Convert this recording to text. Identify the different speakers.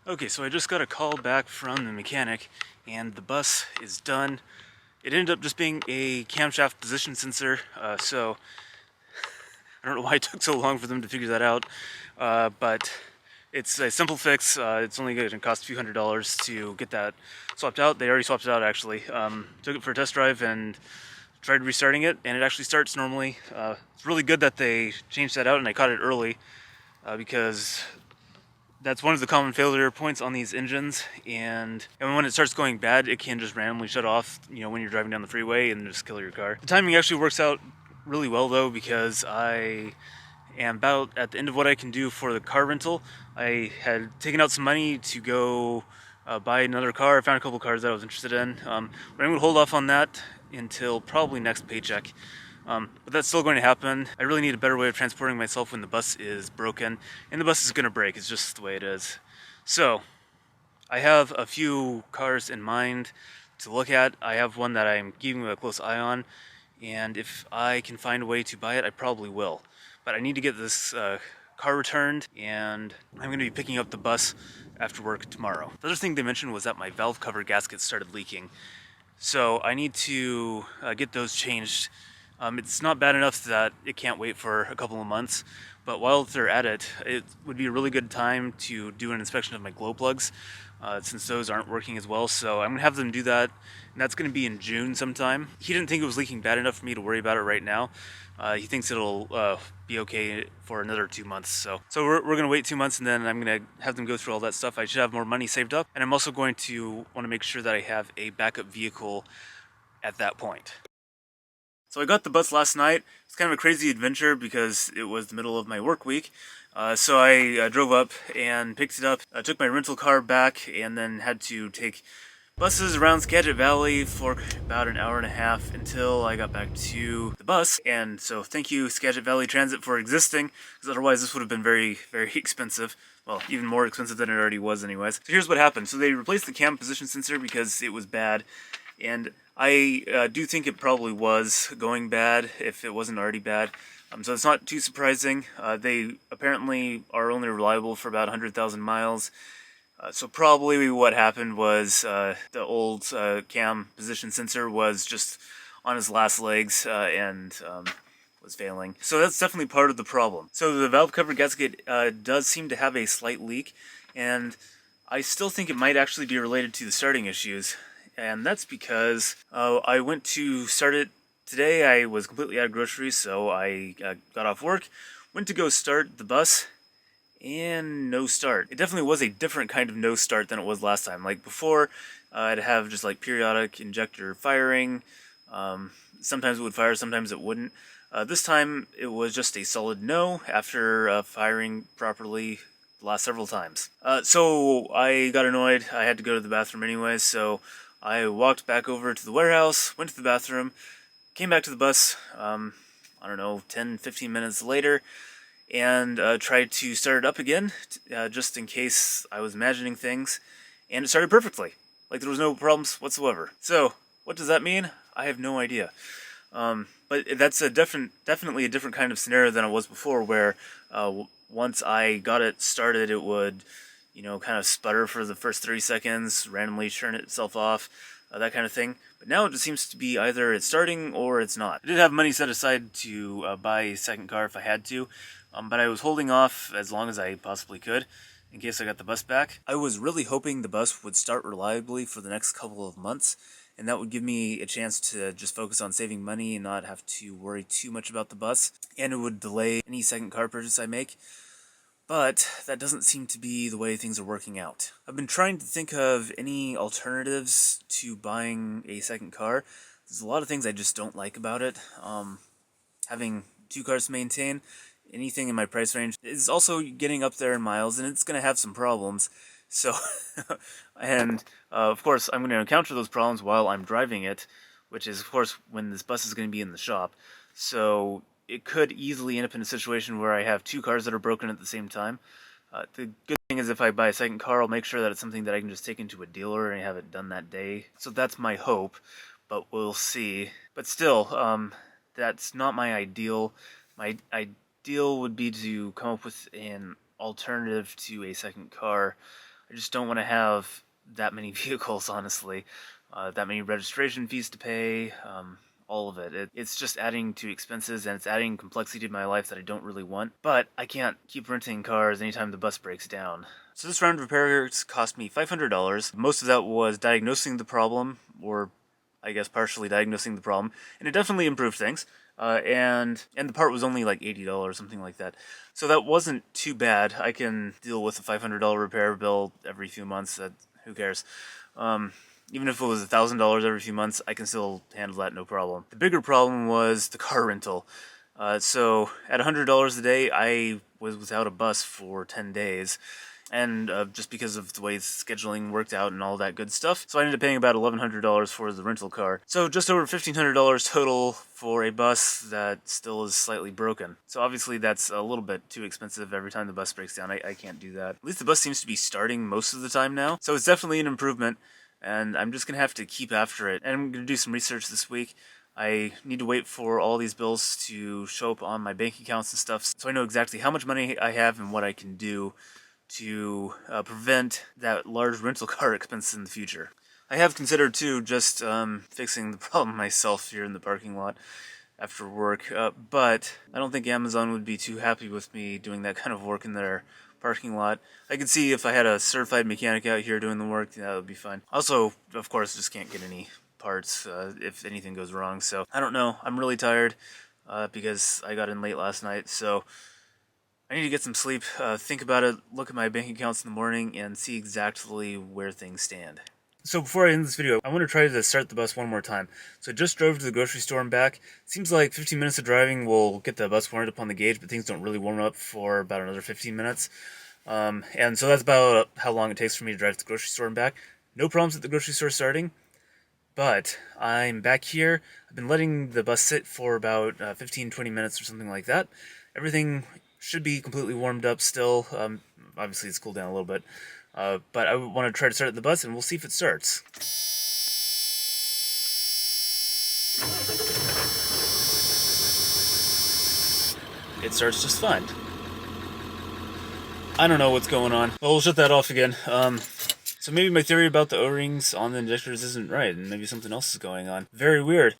Speaker 1: Okay, so I just got a call back from the mechanic, and the bus is done. It ended up just being a camshaft position sensor, so I don't know why it took so long for them to figure that out, but it's a simple fix. It's only going to cost a few $100s to get that swapped out. They already swapped it out, actually. Took it for a test drive and tried restarting it, and it actually starts normally. It's really good that they changed that out, and I caught it early, because that's one of the common failure points on these engines, and when it starts going bad, it can just randomly shut off, when you're driving down the freeway and just kill your car. The timing actually works out really well though, because I am about at the end of what I can do for the car rental. I had taken out some money to go buy another car. I found a couple cars that I was interested in, but I'm going to hold off on that until probably next paycheck. But that's still going to happen. I really need a better way of transporting myself when the bus is broken, and the bus is going to break. It's just the way it is. So, I have a few cars in mind to look at. I have one that I'm keeping a close eye on, and if I can find a way to buy it, I probably will. But I need to get this car returned, and I'm going to be picking up the bus after work tomorrow. The other thing they mentioned was that my valve cover gaskets started leaking, so I need to get those changed. It's not bad enough that it can't wait for a couple of months, but while they're at it, it would be a really good time to do an inspection of my glow plugs, since those aren't working as well. So I'm going to have them do that, and that's going to be in June sometime. He didn't think it was leaking bad enough for me to worry about it right now. He thinks it'll be okay for another 2 months. So we're going to wait 2 months, and then I'm going to have them go through all that stuff. I should have more money saved up, and I'm also going to want to make sure that I have a backup vehicle at that point. So I got the bus last night. It's kind of a crazy adventure because it was the middle of my work week. So I drove up and picked it up. I took my rental car back, and then had to take buses around Skagit Valley for about an hour and a half until I got back to the bus. And so thank you, Skagit Valley Transit, for existing, because otherwise this would have been very, very expensive. Well, even more expensive than it already was anyways. So here's what happened. So they replaced the cam position sensor because it was bad, and I do think it probably was going bad if it wasn't already bad. So it's not too surprising. They apparently are only reliable for about 100,000 miles. So probably what happened was the old cam position sensor was just on his last legs, and was failing. So that's definitely part of the problem. So the valve cover gasket does seem to have a slight leak, and I still think it might actually be related to the starting issues. And that's because I went to start it today. I was completely out of groceries, so I got off work, went to go start the bus, and no start. It definitely was a different kind of no start than it was last time. Like before, I'd have just like periodic injector firing. Sometimes it would fire, sometimes it wouldn't. This time it was just a solid no after firing properly the last several times. So I got annoyed. I had to go to the bathroom anyways, so I walked back over to the warehouse, went to the bathroom, came back to the bus, I don't know, 10-15 minutes later, and tried to start it up again, just in case I was imagining things, and it started perfectly. Like there was no problems whatsoever. So, what does that mean? I have no idea. But that's definitely a different kind of scenario than it was before, where once I got it started, it would, kind of sputter for the first 30 seconds, randomly turn itself off, that kind of thing. But now it just seems to be either it's starting or it's not. I did have money set aside to buy a second car if I had to, but I was holding off as long as I possibly could, in case I got the bus back. I was really hoping the bus would start reliably for the next couple of months, and that would give me a chance to just focus on saving money and not have to worry too much about the bus, and it would delay any second car purchase I make. But that doesn't seem to be the way things are working out. I've been trying to think of any alternatives to buying a second car. There's a lot of things I just don't like about it. Having two cars to maintain, anything in my price range, is also getting up there in miles, and it's going to have some problems. So, and of course, I'm going to encounter those problems while I'm driving it, which is, of course, when this bus is going to be in the shop. So it could easily end up in a situation where I have two cars that are broken at the same time. The good thing is if I buy a second car, I'll make sure that it's something that I can just take into a dealer and have it done that day. So that's my hope, but we'll see. But still, that's not my ideal. My ideal would be to come up with an alternative to a second car. I just don't want to have that many vehicles, honestly. That many registration fees to pay, all of it. It's just adding to expenses, and it's adding complexity to my life that I don't really want. But I can't keep renting cars anytime the bus breaks down. So this round of repairs cost me $500. Most of that was diagnosing the problem, or I guess partially diagnosing the problem, and it definitely improved things. And the part was only like $80, something like that. So that wasn't too bad. I can deal with a $500 repair bill every few months. Who cares? Even if it was $1,000 every few months, I can still handle that no problem. The bigger problem was the car rental. So at $100 a day, I was without a bus for 10 days. And just because of the way scheduling worked out and all that good stuff. So I ended up paying about $1,100 for the rental car. So just over $1,500 total for a bus that still is slightly broken. So obviously that's a little bit too expensive every time the bus breaks down. I can't do that. At least the bus seems to be starting most of the time now. So it's definitely an improvement, and I'm just going to have to keep after it. And I'm going to do some research this week. I need to wait for all these bills to show up on my bank accounts and stuff, so I know exactly how much money I have and what I can do to prevent that large rental car expense in the future. I have considered, too, just fixing the problem myself here in the parking lot after work, but I don't think Amazon would be too happy with me doing that kind of work in their parking lot. I could see if I had a certified mechanic out here doing the work, that would be fine. Also, of course, just can't get any parts if anything goes wrong, so I don't know. I'm really tired because I got in late last night, so I need to get some sleep, think about it, look at my bank accounts in the morning, and see exactly where things stand. So before I end this video, I want to try to start the bus one more time. So I just drove to the grocery store and back. Seems like 15 minutes of driving will get the bus warmed up on the gauge, but things don't really warm up for about another 15 minutes. And so that's about how long it takes for me to drive to the grocery store and back. No problems at the grocery store starting, but I'm back here. I've been letting the bus sit for about 15-20 minutes or something like that. Everything should be completely warmed up still. Obviously it's cooled down a little bit. But I want to try to start the bus, and we'll see if it starts. It starts just fine. I don't know what's going on. Well, we'll shut that off again. So maybe my theory about the O-rings on the injectors isn't right, and maybe something else is going on. Very weird.